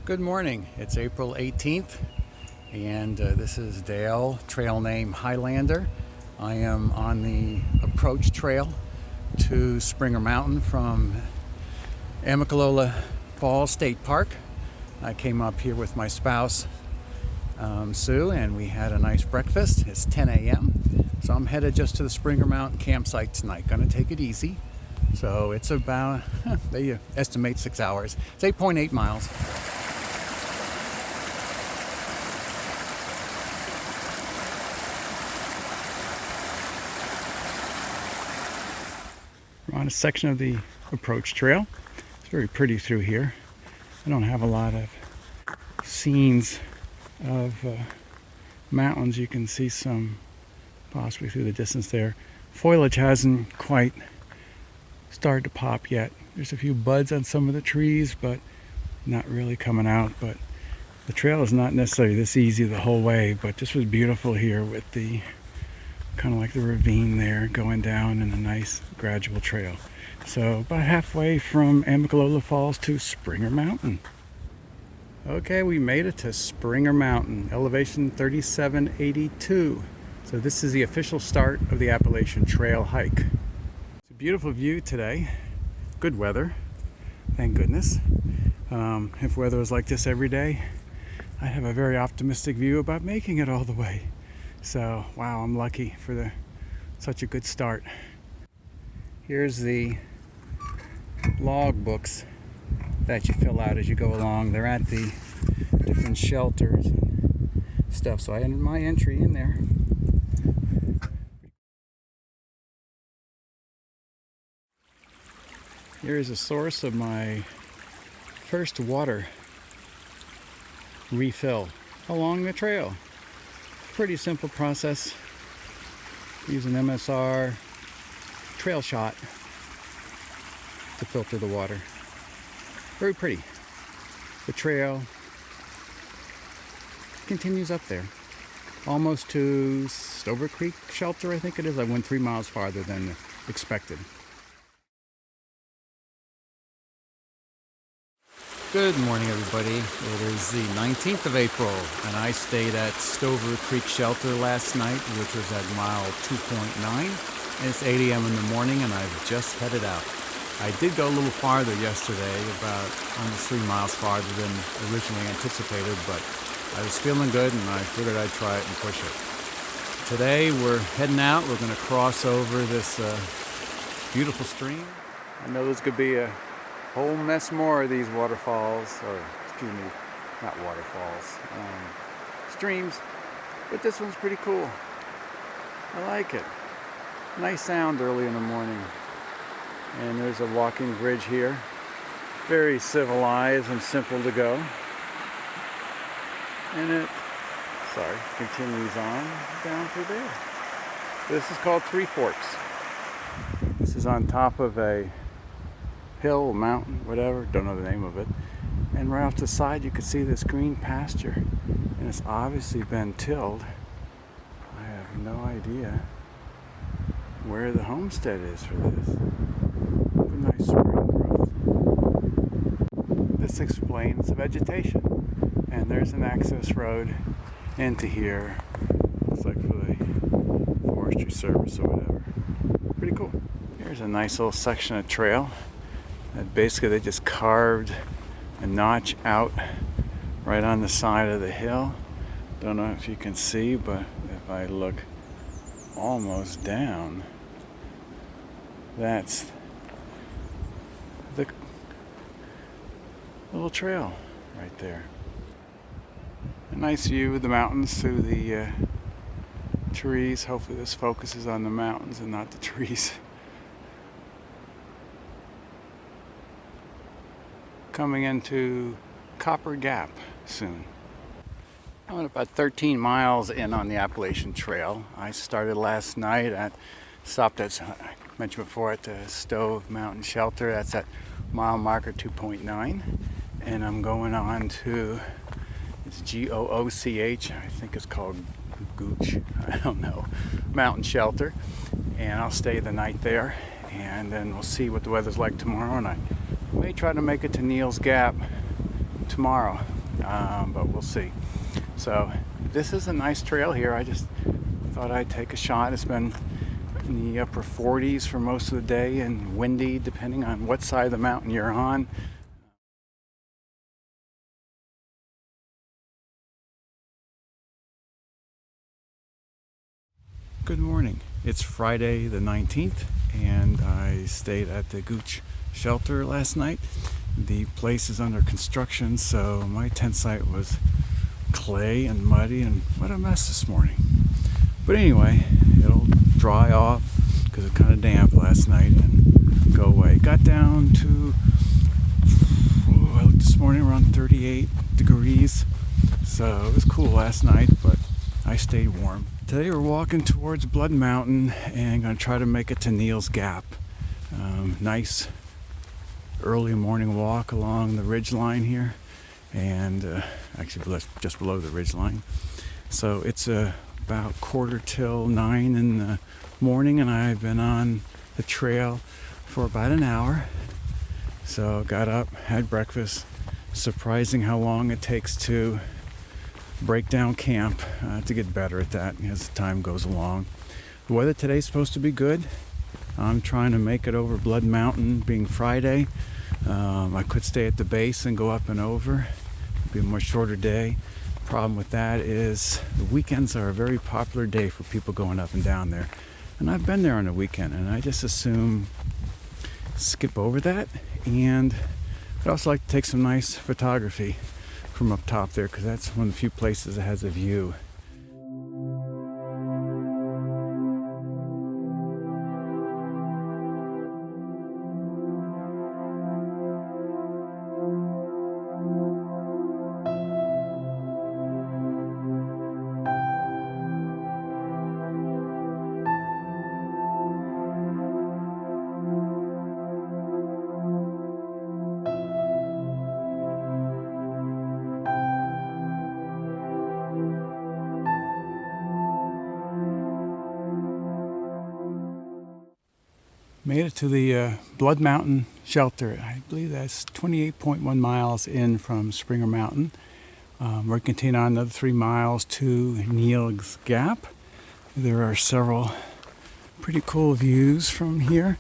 Good morning. It's April 18th and this is Dale, trail name Highlander. I am on the approach trail to Springer Mountain from Amicalola Falls State Park. I came up here with my spouse Sue, and we had a nice breakfast. It's 10 a.m. so I'm headed just to the Springer Mountain campsite tonight. Gonna take it easy. So it's about, they estimate 6 hours. It's 8.8 miles. We're on a section of the approach trail. It's very pretty through here. I don't have a lot of scenes of mountains. You can see some possibly through the distance there. Foliage hasn't quite started to pop yet. There's a few buds on some of the trees, but not really coming out. But the trail is not necessarily this easy the whole way, but this was beautiful here with the kind of like the ravine there going down in a nice gradual trail. So about halfway from Amicalola Falls to Springer Mountain. Okay, we made it to Springer Mountain, elevation 3782. So this is the official start of the Appalachian Trail hike. It's a beautiful view today. Good weather, thank goodness. If weather was like this every day, I'd have a very optimistic view about making it all the way. So, wow, I'm lucky for such a good start. Here's the log books that you fill out as you go along. They're at the different shelters and stuff. So I entered my entry in there. Here is a source of my first water refill along the trail. Pretty simple process. Use an MSR trail shot to filter the water. Very pretty. The trail continues up there, almost to Stover Creek Shelter, I think it is. I went 3 miles farther than expected. Good morning, everybody. It is the 19th of April, and I stayed at Stover Creek Shelter last night, which was at mile 2.9. It's 8 a.m. in the morning, and I've just headed out. I did go a little farther yesterday, about almost 3 miles farther than originally anticipated, but I was feeling good, and I figured I'd try it and push it. Today, we're heading out. We're going to cross over this beautiful stream. I know this could be a whole mess more of these waterfalls, or excuse me, not waterfalls, streams, but this one's pretty cool. I like it. Nice sound early in the morning. And there's a walking bridge here. Very civilized and simple to go. And it, continues on down through there. This is called Three Forks. This is on top of a hill, mountain, whatever, don't know the name of it. And right off the side you can see this green pasture, and it's obviously been tilled. I have no idea where the homestead is for this. What a nice spring growth. This explains the vegetation. And there's an access road into here. Looks like for the forestry service or whatever. Pretty cool. Here's a nice little section of trail. And basically they just carved a notch out right on the side of the hill. Don't know if you can see, but if I look almost down, that's the little trail right there. A nice view of the mountains through the trees. Hopefully this focuses on the mountains and not the trees. Coming into Unicoi Gap soon. I'm about 13 miles in on the Appalachian Trail. I started last night stopped at, I mentioned before, at the Stove Mountain Shelter. That's at mile marker 2.9. And I'm going on to, it's Gooch, I think it's called Gooch, I don't know, Mountain Shelter. And I'll stay the night there. And then we'll see what the weather's like tomorrow. And I may try to make it to Neal's Gap tomorrow. but we'll see. So this is a nice trail here. I just thought I'd take a shot. It's been in the upper 40s for most of the day and windy depending on what side of the mountain you're on. Good morning. It's Friday the 19th and I stayed at the Gooch shelter last night. The place is under construction, so my tent site was clay and muddy, and what a mess this morning. But anyway, it'll dry off because it's kind of damp last night and go away. Got down to this morning around 38 degrees, so it was cool last night, but I stayed warm. Today we're walking towards Blood Mountain and going to try to make it to Neal's Gap. Nice early morning walk along the ridge line here, and actually just below the ridge line. So it's about 8:45 in the morning, and I've been on the trail for about an hour. So got up, had breakfast. Surprising how long it takes to break down camp. To get better at that as time goes along. The weather today's supposed to be good. I'm trying to make it over Blood Mountain, being Friday. I could stay at the base and go up and over. It'd be a much shorter day. Problem with that is the weekends are a very popular day for people going up and down there. And I've been there on a weekend, and I just assume skip over that. And I'd also like to take some nice photography from up top there, because that's one of the few places that has a view. Made it to the Blood Mountain shelter. I believe that's 28.1 miles in from Springer Mountain. We're continuing on another 3 miles to Neal's Gap. There are several pretty cool views from here.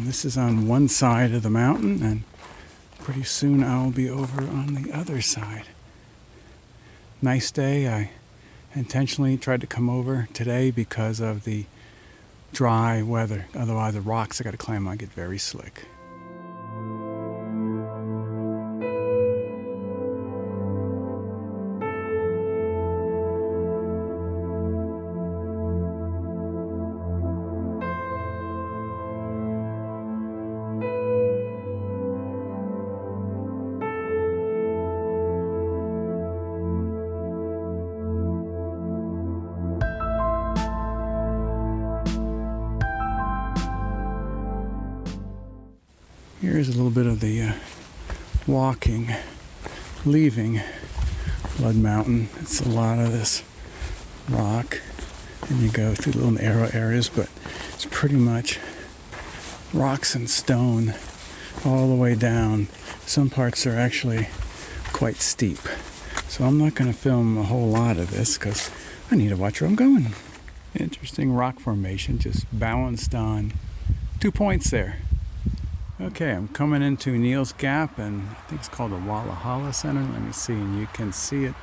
This is on one side of the mountain, and pretty soon I'll be over on the other side. Nice day. I intentionally tried to come over today because of the dry weather. Otherwise, the rocks I got to climb on get very slick. Here's a little bit of the walking, leaving Blood Mountain. It's a lot of this rock, and you go through little narrow areas, but it's pretty much rocks and stone all the way down. Some parts are actually quite steep. So I'm not going to film a whole lot of this because I need to watch where I'm going. Interesting rock formation, just balanced on 2 points there. Okay, I'm coming into Neal's Gap, and I think it's called the Walhalla Center. Let me see, and you can see it.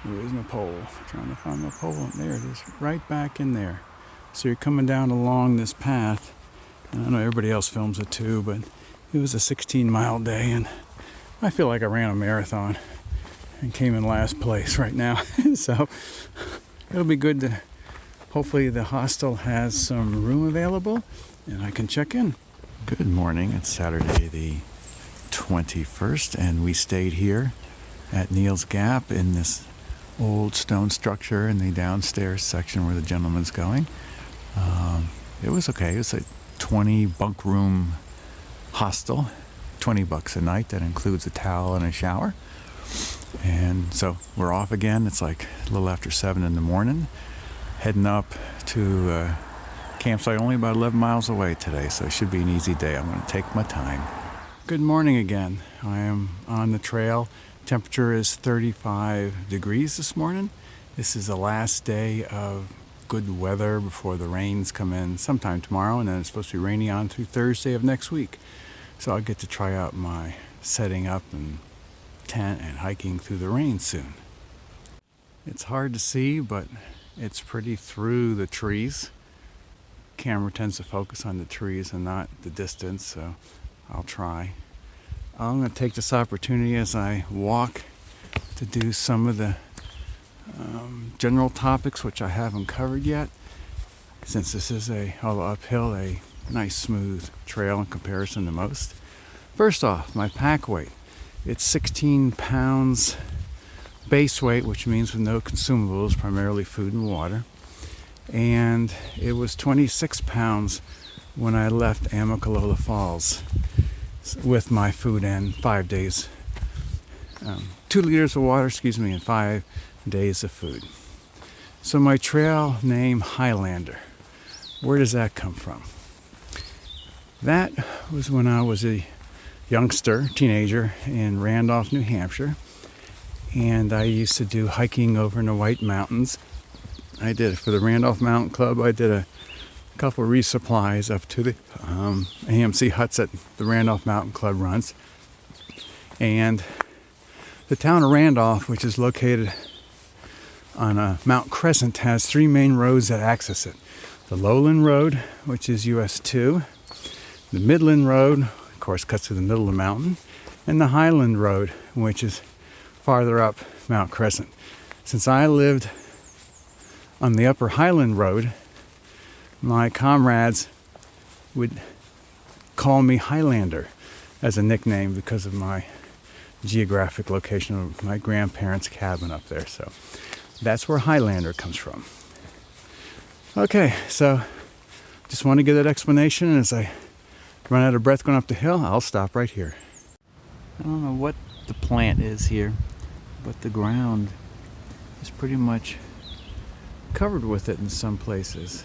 There is no pole. I'm trying to find my pole. There it is, right back in there. So you're coming down along this path. And I know everybody else films it too, but it was a 16-mile day, and I feel like I ran a marathon and came in last place right now. So it'll be good to, hopefully the hostel has some room available, and I can check in. Good morning. It's Saturday the 21st, and we stayed here at Neal's Gap in this old stone structure in the downstairs section where the gentleman's going. It was okay. It was a 20 bunk room hostel, $20 a night. That includes a towel and a shower. And so we're off again. It's like a little after 7 in the morning, heading up to campsite only about 11 miles away today, so it should be an easy day. I'm going to take my time. Good morning again. I am on the trail. Temperature is 35 degrees this morning. This is the last day of good weather before the rains come in sometime tomorrow, and then it's supposed to be rainy on through Thursday of next week. So I'll get to try out my setting up and tent and hiking through the rain soon. It's hard to see, but it's pretty through the trees. Camera tends to focus on the trees and not the distance, so I'll try. I'm going to take this opportunity as I walk to do some of the general topics which I haven't covered yet, since this is although uphill, a nice smooth trail in comparison to most. First off, my pack weight. It's 16 pounds base weight, which means with no consumables, primarily food and water. And it was 26 pounds when I left Amicalola Falls with my food and 5 days. 2 liters of water, and 5 days of food. So my trail name, Highlander. Where does that come from? That was when I was a teenager in Randolph, New Hampshire. And I used to do hiking over in the White Mountains. I did it for the Randolph Mountain Club. I did a couple resupplies up to the AMC huts that the Randolph Mountain Club runs. And the town of Randolph, which is located on Mount Crescent, has 3 main roads that access it. The Lowland Road, which is US 2. The Midland Road, of course, cuts through the middle of the mountain. And the Highland Road, which is farther up Mount Crescent. Since I lived on the upper Highland Road, my comrades would call me Highlander as a nickname because of my geographic location of my grandparents' cabin up there. So that's where Highlander comes from. Okay, so just want to give that explanation, and as I run out of breath going up the hill, I'll stop right here. I don't know what the plant is here, but the ground is pretty much covered with it in some places.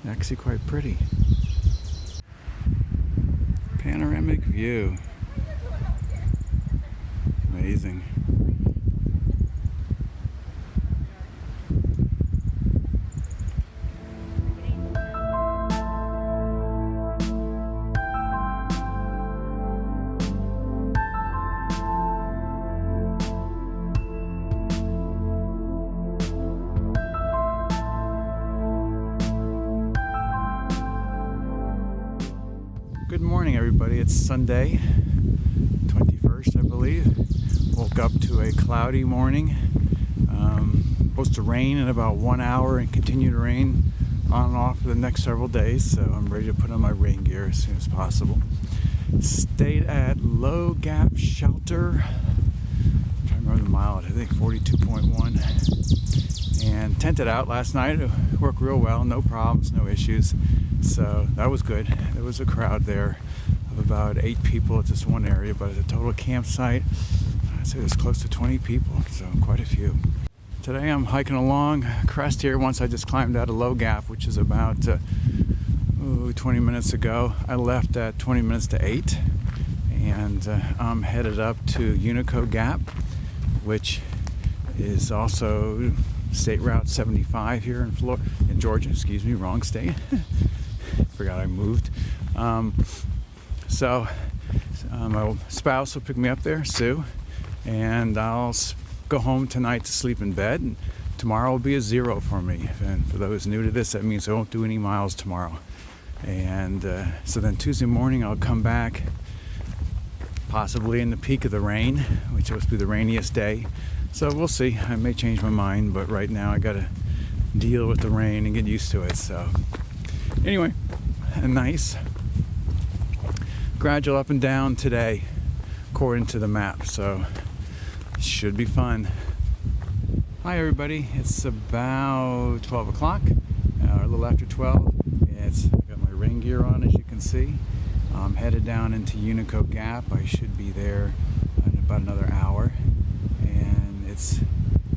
Actually quite pretty. Panoramic view. Amazing. Good morning, everybody. It's Sunday, 21st, I believe. Woke up to a cloudy morning. Supposed to rain in about 1 hour and continue to rain on and off for the next several days, so I'm ready to put on my rain gear as soon as possible. Stayed at Low Gap Shelter. I'm trying to remember the mileage, I think 42.1. And tented out last night. It worked real well, no problems, no issues. So that was good. There was a crowd there of about 8 people at this one area, but at the total campsite, I'd say there's close to 20 people, so quite a few. Today I'm hiking along a crest here. Once I just climbed out of Low Gap, which is about 20 minutes ago. I left at 20 minutes to 8, and I'm headed up to Unicoi Gap, which is also State Route 75 here in Georgia. Wrong state. Forgot I moved. So my spouse will pick me up there, Sue, and I'll go home tonight to sleep in bed. And tomorrow will be a 0 for me. And for those new to this, that means I won't do any miles tomorrow. And so then Tuesday morning I'll come back, possibly in the peak of the rain, which is supposed to be the rainiest day. So we'll see. I may change my mind, but right now I gotta deal with the rain and get used to it. So anyway, a nice gradual up and down today according to the map, so it should be fun. Hi everybody, it's about 12 o'clock, a little after 12. I got my rain gear on, as you can see. I'm headed down into Unicoi Gap. I should be there in about another hour. And it's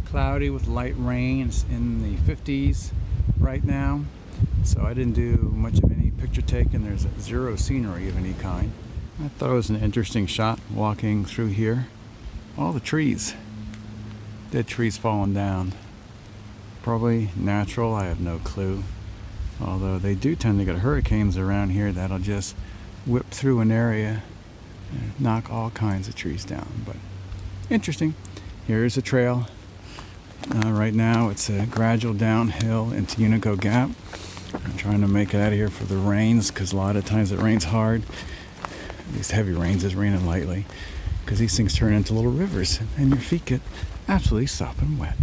cloudy with light rain. It's in the 50s right now. So I didn't do much of any picture taking. There's 0 scenery of any kind. I thought it was an interesting shot walking through here. all the trees. Dead trees falling down. Probably natural, I have no clue. Although they do tend to get hurricanes around here that'll just whip through an area and knock all kinds of trees down. But interesting. Here's a trail. Right now it's a gradual downhill into Unicoi Gap. I'm trying to make it out of here for the rains, because a lot of times it rains hard. These heavy rains is raining lightly, because these things turn into little rivers and your feet get absolutely sopping wet.